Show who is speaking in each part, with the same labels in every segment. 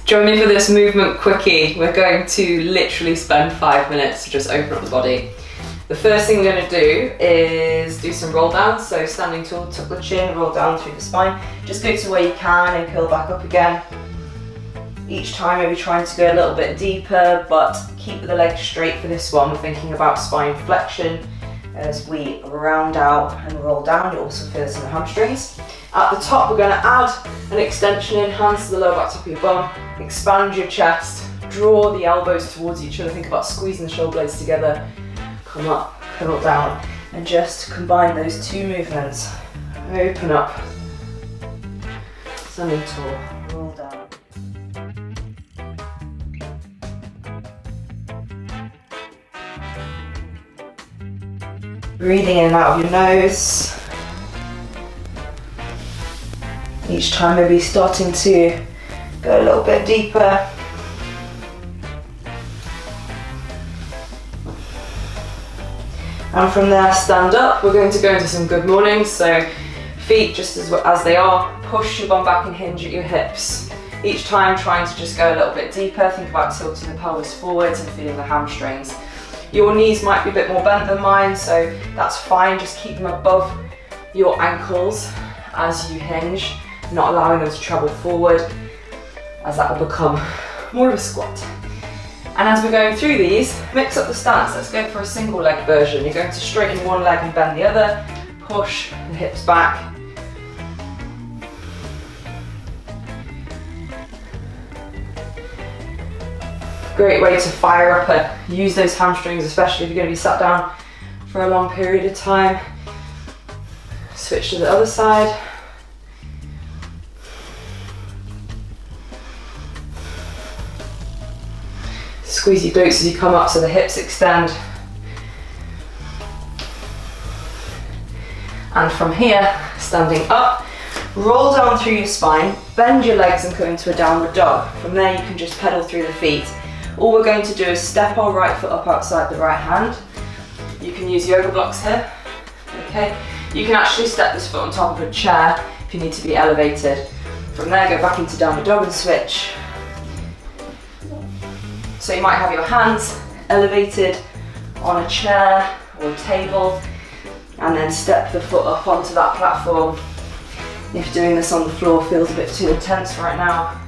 Speaker 1: Join me for this movement quickie. We're going to literally spend 5 minutes to just open up the body. The first thing we're going to do is do some roll downs. So standing tall, tuck the chin, roll down through the spine. Just go to where you can and curl back up again. Each time maybe trying to go a little bit deeper, but keep the legs straight for this one. We're thinking about spine flexion as we round out and roll down. You'll also feel this in the hamstrings. At the top, we're going to add an extension in, hands to the lower back top of your bum. Expand your chest, draw the elbows towards each other. Think about squeezing the shoulder blades together. Come up, curl down, and just combine those two movements. Open up, standing tall, roll down. Breathing in and out of your nose. Each time maybe starting to go a little bit deeper. And from there, stand up. We're going to go into some good mornings. So feet just as they are. Push your bum back and hinge at your hips. Each time trying to just go a little bit deeper. Think about tilting the pelvis forwards and feeling the hamstrings. Your knees might be a bit more bent than mine, so that's fine. Just keep them above your ankles as you hinge, not allowing them to travel forward, as that will become more of a squat. And as we're going through these, mix up the stance. Let's go for a single leg version. You're going to straighten one leg and bend the other, push the hips back. Great way to fire up and use those hamstrings, especially if you're going to be sat down for a long period of time. Switch to the other side. Squeeze your glutes as you come up so the hips extend. And from here, standing up, roll down through your spine, bend your legs and come into a downward dog. From there you can just pedal through the feet. All we're going to do is step our right foot up outside the right hand. You can use yoga blocks here, okay? You can actually step this foot on top of a chair if you need to be elevated. From there, go back into downward dog and switch. So you might have your hands elevated on a chair or a table, and then step the foot up onto that platform. If doing this on the floor feels a bit too intense right now,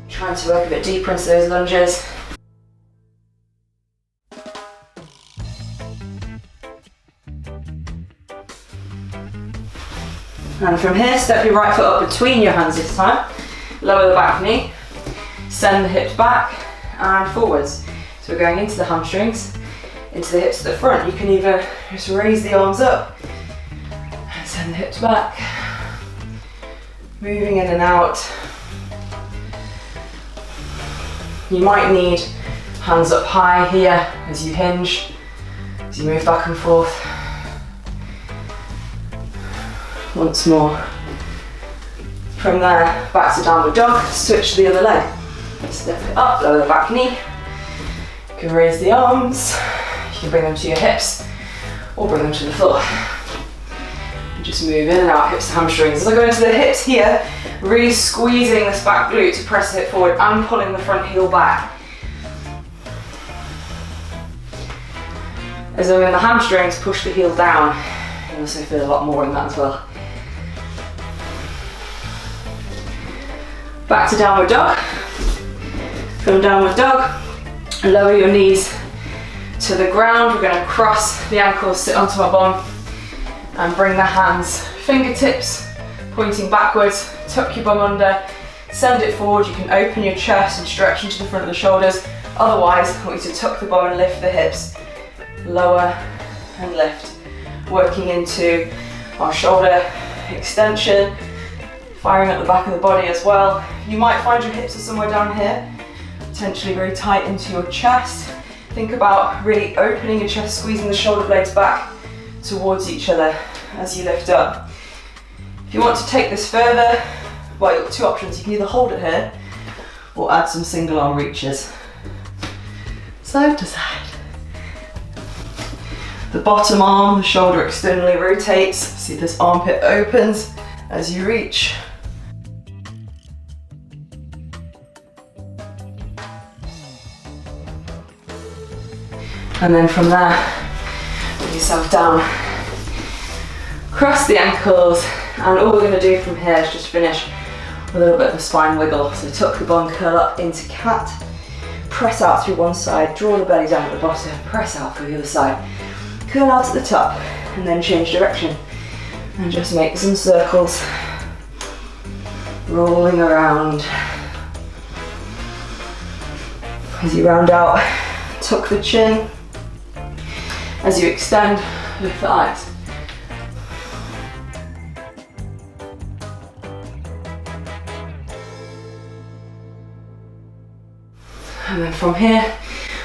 Speaker 1: trying to work a bit deeper into those lunges. And from here, step your right foot up between your hands this time. Lower the back knee, send the hips back and forwards. So we're going into the hamstrings, into the hips at the front. You can either just raise the arms up and send the hips back. Moving in and out. You might need hands up high here as you hinge, as you move back and forth. Once more. From there, back to downward dog, switch to the other leg. Step it up, lower the back knee. You can raise the arms, you can bring them to your hips, or bring them to the floor. And just move in and out, hips to hamstrings. As I go into the hips here, really squeezing this back glute to press the hip forward and pulling the front heel back. As I'm in the hamstrings, push the heel down. You also feel a lot more in that as well. Back to downward dog. From downward dog, lower your knees to the ground. We're going to cross the ankles, sit onto our bum, and bring the hands, fingertips pointing backwards. Tuck your bum under, send it forward. You can open your chest and stretch into the front of the shoulders. Otherwise, I want you to tuck the bum and lift the hips. Lower and lift. Working into our shoulder extension, firing at the back of the body as well. You might find your hips are somewhere down here, potentially very tight into your chest. Think about really opening your chest, squeezing the shoulder blades back towards each other as you lift up. If you want to take this further, well, you've got two options. You can either hold it here or add some single arm reaches. Side to side, The bottom arm, the shoulder externally rotates. See this armpit opens as you reach. And then from there, bring yourself down. Cross the ankles, and all we're going to do from here is just finish with a little bit of a spine wiggle. So tuck the bum, curl up into cat, press out through one side, draw the belly down at the bottom, press out through the other side, curl out at the top, and then change direction. And just make some circles, rolling around. As you round out, tuck the chin. As you extend, lift the eyes. And then from here,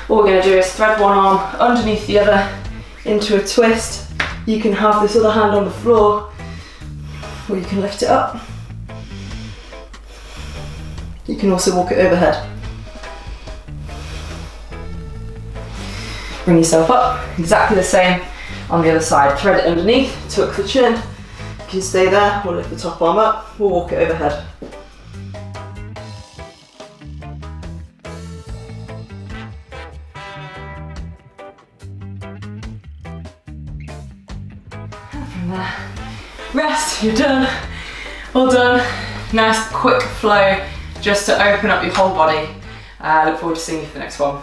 Speaker 1: all we're going to do is thread one arm underneath the other into a twist. You can have this other hand on the floor, or you can lift it up. You can also walk it overhead. Bring yourself up, exactly the same on the other side. Thread it underneath, tuck the chin. You can stay there, we'll lift the top arm up, we'll walk it overhead. From there, rest, you're done. All done. Nice quick flow just to open up your whole body. Look forward to seeing you for the next one.